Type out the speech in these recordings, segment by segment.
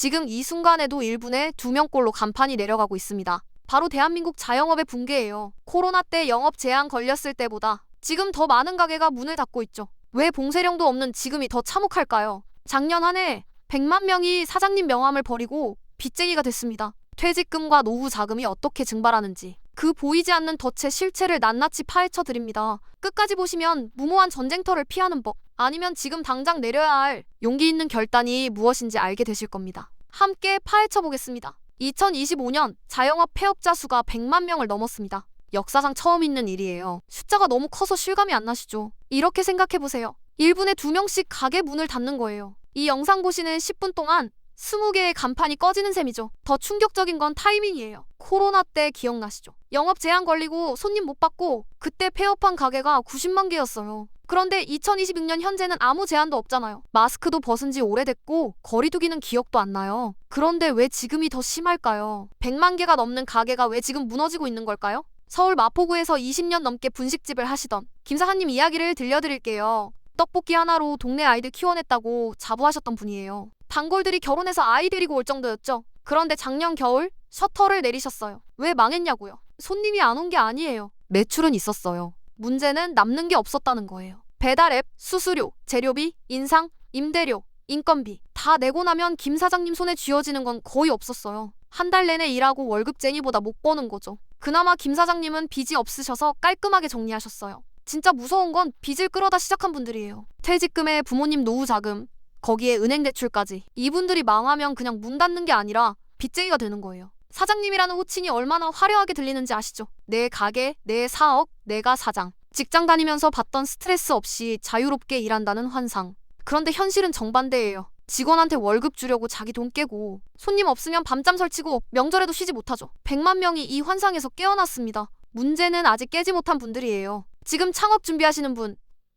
지금 이 순간에도 1분에 2명꼴로 간판이 내려가고 있습니다. 바로 대한민국 자영업의 붕괴예요. 코로나 때 영업 제한 걸렸을 때보다 지금 더 많은 가게가 문을 닫고 있죠. 왜 봉쇄령도 없는 지금이 더 참혹할까요? 작년 한 해 100만 명이 사장님 명함을 버리고 빚쟁이가 됐습니다. 퇴직금과 노후 자금이 어떻게 증발하는지 그 보이지 않는 덫의 실체를 낱낱이 파헤쳐 드립니다. 끝까지 보시면 무모한 전쟁터를 피하는 법, 아니면 지금 당장 내려야 할 용기 있는 결단이 무엇인지 알게 되실 겁니다. 함께 파헤쳐 보겠습니다. 2025년 자영업 폐업자 수가 100만 명을 넘었습니다. 역사상 처음 있는 일이에요. 숫자가 너무 커서 실감이 안 나시죠? 이렇게 생각해보세요. 1분에 2명씩 가게 문을 닫는 거예요. 이 영상 보시는 10분 동안 20개의 간판이 꺼지는 셈이죠. 더 충격적인 건 타이밍이에요. 코로나 때 기억나시죠? 영업 제한 걸리고 손님 못 받고 그때 폐업한 가게가 90만 개였어요. 그런데 2026년 현재는 아무 제한도 없잖아요. 마스크도 벗은 지 오래됐고 거리 두기는 기억도 안 나요. 그런데 왜 지금이 더 심할까요? 100만 개가 넘는 가게가 왜 지금 무너지고 있는 걸까요? 서울 마포구에서 20년 넘게 분식집을 하시던 김 사장님 이야기를 들려드릴게요. 떡볶이 하나로 동네 아이들 키워냈다고 자부하셨던 분이에요. 단골들이 결혼해서 아이 데리고 올 정도였죠. 그런데 작년 겨울 셔터를 내리셨어요. 왜 망했냐고요? 손님이 안 온 게 아니에요. 매출은 있었어요. 문제는 남는 게 없었다는 거예요. 배달 앱, 수수료, 재료비, 인상, 임대료, 인건비 다 내고 나면 김 사장님 손에 쥐어지는 건 거의 없었어요. 한 달 내내 일하고 월급쟁이보다 못 버는 거죠. 그나마 김 사장님은 빚이 없으셔서 깔끔하게 정리하셨어요. 진짜 무서운 건 빚을 끌어다 시작한 분들이에요. 퇴직금에 부모님 노후 자금, 거기에 은행 대출까지. 이분들이 망하면 그냥 문 닫는 게 아니라 빚쟁이가 되는 거예요. 사장님이라는 호칭이 얼마나 화려하게 들리는지 아시죠? 내 가게, 내 사업, 내가 사장. 직장 다니면서 받던 스트레스 없이 자유롭게 일한다는 환상. 그런데 현실은 정반대예요. 직원한테 월급 주려고 자기 돈 깨고 손님 없으면 밤잠 설치고 명절에도 쉬지 못하죠. 100만 명이 이 환상에서 깨어났습니다. 문제는 아직 깨지 못한 분들이에요. 지금 창업 준비하시는 분,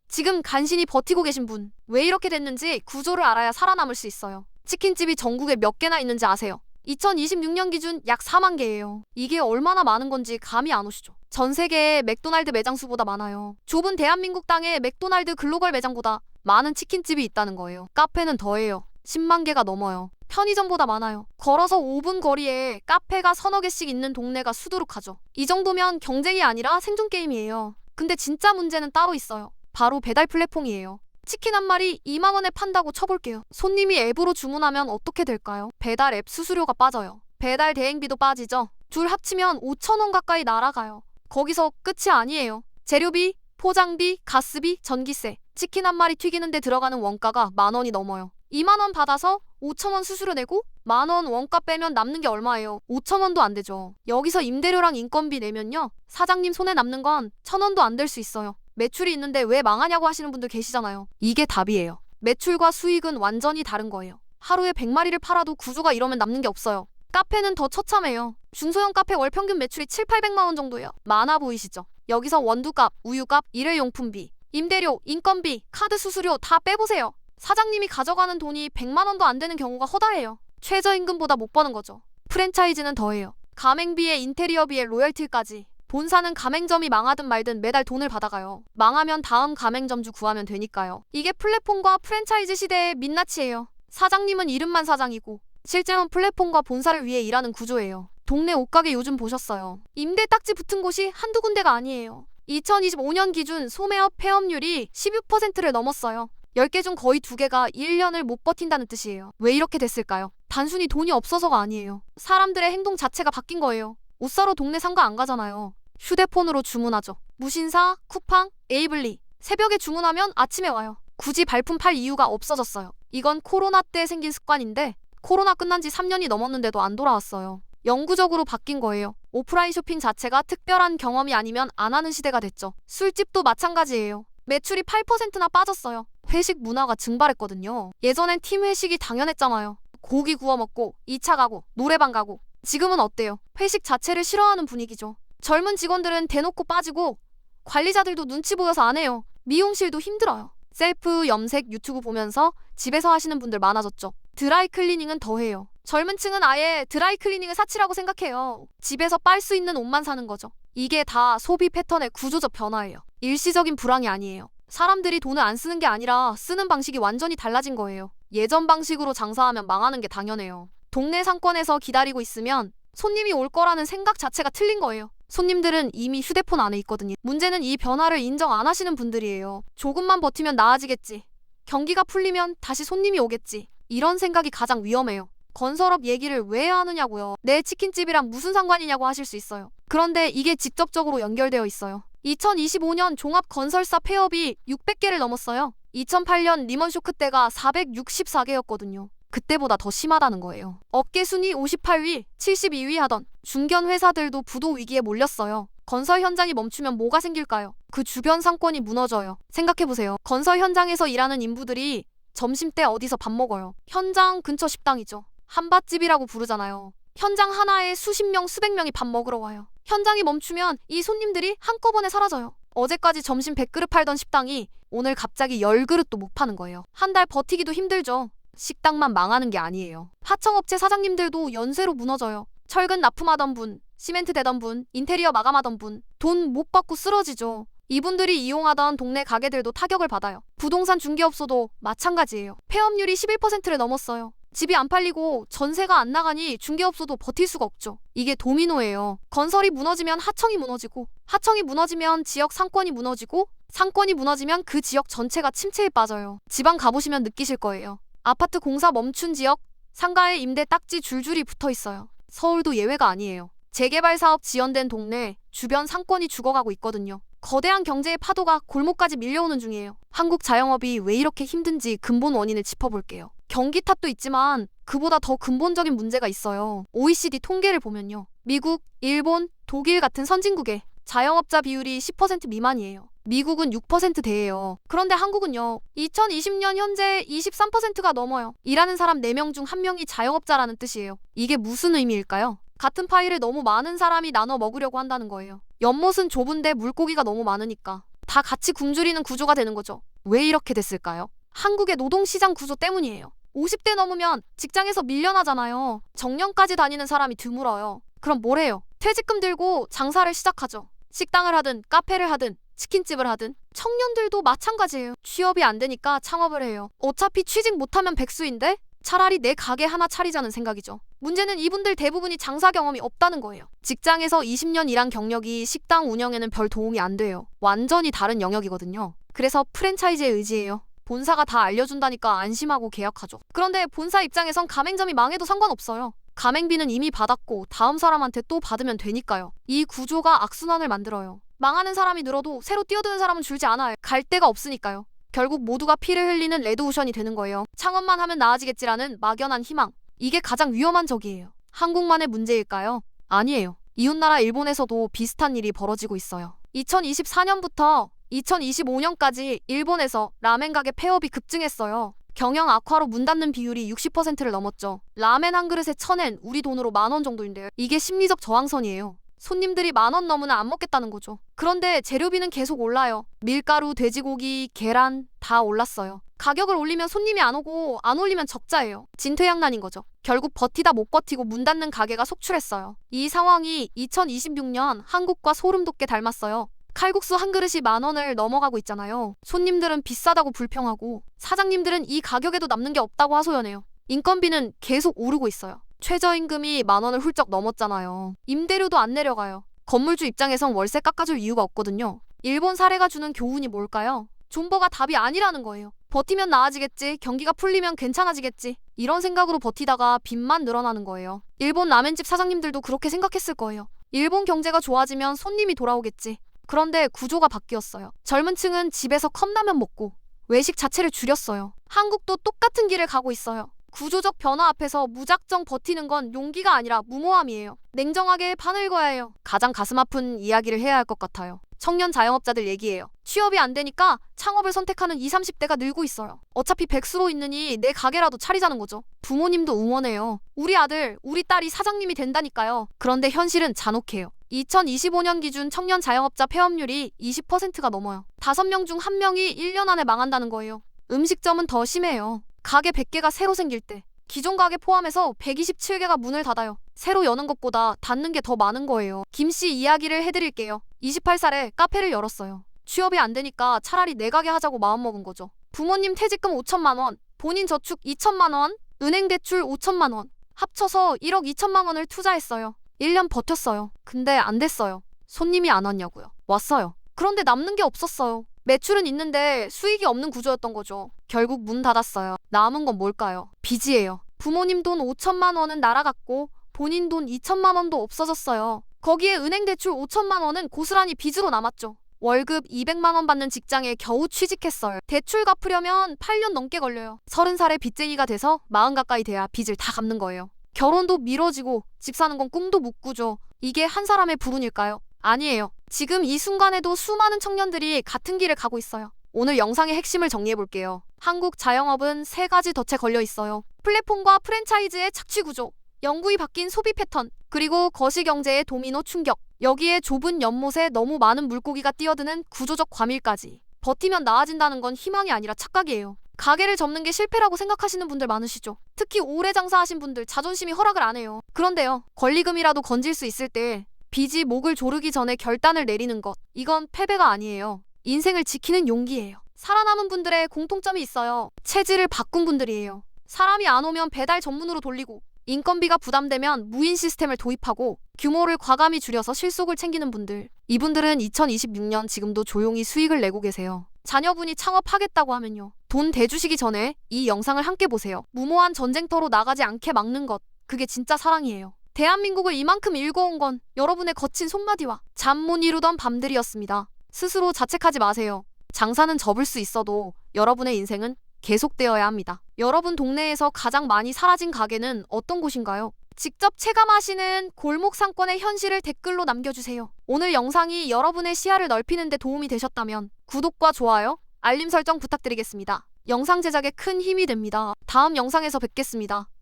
지금 간신히 버티고 계신 분, 왜 이렇게 됐는지 구조를 알아야 살아남을 수 있어요. 치킨집이 전국에 몇 개나 있는지 아세요? 2026년 기준 약 4만 개예요. 이게 얼마나 많은 건지 감이 안 오시죠? 전 세계의 맥도날드 매장 수보다 많아요. 좁은 대한민국 땅에 맥도날드 글로벌 매장보다 많은 치킨집이 있다는 거예요. 카페는 더해요. 10만 개가 넘어요. 편의점보다 많아요. 걸어서 5분 거리에 카페가 서너 개씩 있는 동네가 수두룩하죠. 이 정도면 경쟁이 아니라 생존 게임이에요. 근데 진짜 문제는 따로 있어요. 바로 배달 플랫폼이에요. 치킨 한 마리 2만 원에 판다고 쳐볼게요. 손님이 앱으로 주문하면 어떻게 될까요? 배달 앱 수수료가 빠져요. 배달 대행비도 빠지죠. 둘 합치면 5천 원 가까이 날아가요. 거기서 끝이 아니에요. 재료비, 포장비, 가스비, 전기세. 치킨 한 마리 튀기는데 들어가는 원가가 10,000원이 넘어요. 2만 원 받아서 5천 원 수수료 내고 10,000원 원가 빼면 남는 게 얼마예요? 5천 원도 안 되죠. 여기서 임대료랑 인건비 내면요, 사장님 손에 남는 건 1,000원도 안 될 수 있어요. 매출이 있는데 왜 망하냐고 하시는 분들 계시잖아요. 이게 답이에요. 매출과 수익은 완전히 다른 거예요. 하루에 100마리를 팔아도 구조가 이러면 남는 게 없어요. 카페는 더 처참해요. 중소형 카페 월 평균 매출이 700~800만 원 정도예요. 많아 보이시죠? 여기서 원두값, 우유값, 일회용품비, 임대료, 인건비, 카드 수수료 다 빼보세요. 사장님이 가져가는 돈이 100만 원도 안 되는 경우가 허다해요. 최저임금보다 못 버는 거죠. 프랜차이즈는 더해요. 가맹비에 인테리어비에 로열티까지. 본사는 가맹점이 망하든 말든 매달 돈을 받아가요. 망하면 다음 가맹점주 구하면 되니까요. 이게 플랫폼과 프랜차이즈 시대의 민낯이에요. 사장님은 이름만 사장이고 실제로는 플랫폼과 본사를 위해 일하는 구조예요. 동네 옷가게 요즘 보셨어요. 임대 딱지 붙은 곳이 한두 군데가 아니에요. 2025년 기준 소매업 폐업률이 16%를 넘었어요. 10개 중 거의 2개가 1년을 못 버틴다는 뜻이에요. 왜 이렇게 됐을까요? 단순히 돈이 없어서가 아니에요. 사람들의 행동 자체가 바뀐 거예요. 옷 사러 동네 상가 안 가잖아요. 휴대폰으로 주문하죠. 무신사, 쿠팡, 에이블리. 새벽에 주문하면 아침에 와요. 굳이 발품 팔 이유가 없어졌어요. 이건 코로나 때 생긴 습관인데 코로나 끝난 지 3년이 넘었는데도 안 돌아왔어요. 영구적으로 바뀐 거예요. 오프라인 쇼핑 자체가 특별한 경험이 아니면 안 하는 시대가 됐죠. 술집도 마찬가지예요. 매출이 8%나 빠졌어요. 회식 문화가 증발했거든요. 예전엔 팀 회식이 당연했잖아요. 고기 구워 먹고 2차 가고 노래방 가고. 지금은 어때요? 회식 자체를 싫어하는 분위기죠. 젊은 직원들은 대놓고 빠지고 관리자들도 눈치 보여서 안 해요. 미용실도 힘들어요. 셀프 염색 유튜브 보면서 집에서 하시는 분들 많아졌죠. 드라이 클리닝은 더해요. 젊은 층은 아예 드라이 클리닝을 사치라고 생각해요. 집에서 빨 수 있는 옷만 사는 거죠. 이게 다 소비 패턴의 구조적 변화예요. 일시적인 불황이 아니에요. 사람들이 돈을 안 쓰는 게 아니라 쓰는 방식이 완전히 달라진 거예요. 예전 방식으로 장사하면 망하는 게 당연해요. 동네 상권에서 기다리고 있으면 손님이 올 거라는 생각 자체가 틀린 거예요. 손님들은 이미 휴대폰 안에 있거든요. 문제는 이 변화를 인정 안 하시는 분들이에요. 조금만 버티면 나아지겠지. 경기가 풀리면 다시 손님이 오겠지. 이런 생각이 가장 위험해요. 건설업 얘기를 왜 하느냐고요. 내 치킨집이랑 무슨 상관이냐고 하실 수 있어요. 그런데 이게 직접적으로 연결되어 있어요. 2025년 종합건설사 폐업이 600개를 넘었어요. 2008년 리먼 쇼크 때가 464개였거든요. 그때보다 더 심하다는 거예요. 업계 순위 58위, 72위 하던 중견 회사들도 부도 위기에 몰렸어요. 건설 현장이 멈추면 뭐가 생길까요? 그 주변 상권이 무너져요. 생각해보세요. 건설 현장에서 일하는 인부들이 점심때 어디서 밥 먹어요? 현장 근처 식당이죠. 한밭집이라고 부르잖아요. 현장 하나에 수십 명, 수백 명이 밥 먹으러 와요. 현장이 멈추면 이 손님들이 한꺼번에 사라져요. 어제까지 점심 100그릇 팔던 식당이 오늘 갑자기 10그릇도 못 파는 거예요. 한 달 버티기도 힘들죠. 식당만 망하는 게 아니에요. 하청업체 사장님들도 연쇄로 무너져요. 철근 납품하던 분, 시멘트 대던 분, 인테리어 마감하던 분, 돈 못 받고 쓰러지죠. 이분들이 이용하던 동네 가게들도 타격을 받아요. 부동산 중개업소도 마찬가지예요. 폐업률이 11%를 넘었어요. 집이 안 팔리고 전세가 안 나가니 중개업소도 버틸 수가 없죠. 이게 도미노예요. 건설이 무너지면 하청이 무너지고, 하청이 무너지면 지역 상권이 무너지고, 상권이 무너지면 그 지역 전체가 침체에 빠져요. 지방 가보시면 느끼실 거예요. 아파트 공사 멈춘 지역, 상가에 임대 딱지 줄줄이 붙어 있어요. 서울도 예외가 아니에요. 재개발 사업 지연된 동네, 주변 상권이 죽어가고 있거든요. 거대한 경제의 파도가 골목까지 밀려오는 중이에요. 한국 자영업이 왜 이렇게 힘든지 근본 원인을 짚어볼게요. 경기 탓도 있지만 그보다 더 근본적인 문제가 있어요. OECD 통계를 보면요. 미국, 일본, 독일 같은 선진국의 자영업자 비율이 10% 미만이에요. 미국은 6%대예요. 그런데 한국은요. 2020년 현재 23%가 넘어요. 일하는 사람 4명 중 1명이 자영업자라는 뜻이에요. 이게 무슨 의미일까요? 같은 파이를 너무 많은 사람이 나눠 먹으려고 한다는 거예요. 연못은 좁은데 물고기가 너무 많으니까 다 같이 굶주리는 구조가 되는 거죠. 왜 이렇게 됐을까요? 한국의 노동시장 구조 때문이에요. 50대 넘으면 직장에서 밀려나잖아요. 정년까지 다니는 사람이 드물어요. 그럼 뭘 해요? 퇴직금 들고 장사를 시작하죠. 식당을 하든 카페를 하든 치킨집을 하든. 청년들도 마찬가지예요. 취업이 안 되니까 창업을 해요. 어차피 취직 못하면 백수인데 차라리 내 가게 하나 차리자는 생각이죠. 문제는 이분들 대부분이 장사 경험이 없다는 거예요. 직장에서 20년 일한 경력이 식당 운영에는 별 도움이 안 돼요. 완전히 다른 영역이거든요. 그래서 프랜차이즈에 의지해요. 본사가 다 알려준다니까 안심하고 계약하죠. 그런데 본사 입장에선 가맹점이 망해도 상관없어요. 가맹비는 이미 받았고 다음 사람한테 또 받으면 되니까요. 이 구조가 악순환을 만들어요. 망하는 사람이 늘어도 새로 뛰어드는 사람은 줄지 않아요. 갈 데가 없으니까요. 결국 모두가 피를 흘리는 레드오션이 되는 거예요. 창업만 하면 나아지겠지라는 막연한 희망. 이게 가장 위험한 적이에요. 한국만의 문제일까요? 아니에요. 이웃나라 일본에서도 비슷한 일이 벌어지고 있어요. 2024년부터 2025년까지 일본에서 라멘 가게 폐업이 급증했어요. 경영 악화로 문 닫는 비율이 60%를 넘었죠. 라멘 한 그릇에 1,000엔, 우리 돈으로 10,000원 정도인데요. 이게 심리적 저항선이에요. 손님들이 10,000원 넘으면 안 먹겠다는 거죠. 그런데 재료비는 계속 올라요. 밀가루, 돼지고기, 계란 다 올랐어요. 가격을 올리면 손님이 안 오고 안 올리면 적자예요. 진퇴양난인 거죠. 결국 버티다 못 버티고 문 닫는 가게가 속출했어요. 이 상황이 2026년 한국과 소름 돋게 닮았어요. 칼국수 한 그릇이 10,000원을 넘어가고 있잖아요. 손님들은 비싸다고 불평하고 사장님들은 이 가격에도 남는 게 없다고 하소연해요. 인건비는 계속 오르고 있어요. 최저임금이 10,000원을 훌쩍 넘었잖아요. 임대료도 안 내려가요. 건물주 입장에선 월세 깎아줄 이유가 없거든요. 일본 사례가 주는 교훈이 뭘까요? 존버가 답이 아니라는 거예요. 버티면 나아지겠지, 경기가 풀리면 괜찮아지겠지, 이런 생각으로 버티다가 빚만 늘어나는 거예요. 일본 라멘집 사장님들도 그렇게 생각했을 거예요. 일본 경제가 좋아지면 손님이 돌아오겠지. 그런데 구조가 바뀌었어요. 젊은 층은 집에서 컵라면 먹고 외식 자체를 줄였어요. 한국도 똑같은 길을 가고 있어요. 구조적 변화 앞에서 무작정 버티는 건 용기가 아니라 무모함이에요. 냉정하게 판을 그어야 해요. 가장 가슴 아픈 이야기를 해야 할 것 같아요. 청년 자영업자들 얘기예요. 취업이 안 되니까 창업을 선택하는 20, 30대가 늘고 있어요. 어차피 백수로 있느니 내 가게라도 차리자는 거죠. 부모님도 응원해요. 우리 아들, 우리 딸이 사장님이 된다니까요. 그런데 현실은 잔혹해요. 2025년 기준 청년 자영업자 폐업률이 20%가 넘어요. 5명 중 1명이 1년 안에 망한다는 거예요. 음식점은 더 심해요. 가게 100개가 새로 생길 때 기존 가게 포함해서 127개가 문을 닫아요. 새로 여는 것보다 닫는 게 더 많은 거예요. 김씨 이야기를 해드릴게요. 28살에 카페를 열었어요. 취업이 안 되니까 차라리 내 가게 하자고 마음먹은 거죠. 부모님 퇴직금 5천만 원, 본인 저축 2천만 원, 은행 대출 5천만 원, 합쳐서 1억 2천만 원을 투자했어요. 1년 버텼어요. 근데 안 됐어요. 손님이 안 왔냐고요. 왔어요. 그런데 남는 게 없었어요. 매출은 있는데 수익이 없는 구조였던 거죠. 결국 문 닫았어요. 남은 건 뭘까요? 빚이에요. 부모님 돈 5천만 원은 날아갔고 본인 돈 2천만 원도 없어졌어요. 거기에 은행 대출 5천만 원은 고스란히 빚으로 남았죠. 월급 200만 원 받는 직장에 겨우 취직했어요. 대출 갚으려면 8년 넘게 걸려요. 30살에 빚쟁이가 돼서 40 가까이 돼야 빚을 다 갚는 거예요. 결혼도 미뤄지고 집 사는 건 꿈도 못 꾸죠. 이게 한 사람의 불운일까요? 아니에요. 지금 이 순간에도 수많은 청년들이 같은 길을 가고 있어요. 오늘 영상의 핵심을 정리해볼게요. 한국 자영업은 3가지 덫에 걸려 있어요. 플랫폼과 프랜차이즈의 착취 구조, 영구히 바뀐 소비 패턴, 그리고 거시경제의 도미노 충격. 여기에 좁은 연못에 너무 많은 물고기가 뛰어드는 구조적 과밀까지. 버티면 나아진다는 건 희망이 아니라 착각이에요. 가게를 접는 게 실패라고 생각하시는 분들 많으시죠? 특히 오래 장사하신 분들 자존심이 허락을 안 해요. 그런데요, 권리금이라도 건질 수 있을 때 빚이 목을 조르기 전에 결단을 내리는 것. 이건 패배가 아니에요. 인생을 지키는 용기예요. 살아남은 분들의 공통점이 있어요. 체질을 바꾼 분들이에요. 사람이 안 오면 배달 전문으로 돌리고, 인건비가 부담되면 무인 시스템을 도입하고, 규모를 과감히 줄여서 실속을 챙기는 분들. 이분들은 2026년 지금도 조용히 수익을 내고 계세요. 자녀분이 창업하겠다고 하면요, 돈 대주시기 전에 이 영상을 함께 보세요. 무모한 전쟁터로 나가지 않게 막는 것. 그게 진짜 사랑이에요. 대한민국을 이만큼 일궈온 건 여러분의 거친 손마디와 잠 못 이루던 밤들이었습니다. 스스로 자책하지 마세요. 장사는 접을 수 있어도 여러분의 인생은 계속되어야 합니다. 여러분 동네에서 가장 많이 사라진 가게는 어떤 곳인가요? 직접 체감하시는 골목 상권의 현실을 댓글로 남겨주세요. 오늘 영상이 여러분의 시야를 넓히는 데 도움이 되셨다면 구독과 좋아요, 알림 설정 부탁드리겠습니다. 영상 제작에 큰 힘이 됩니다. 다음 영상에서 뵙겠습니다.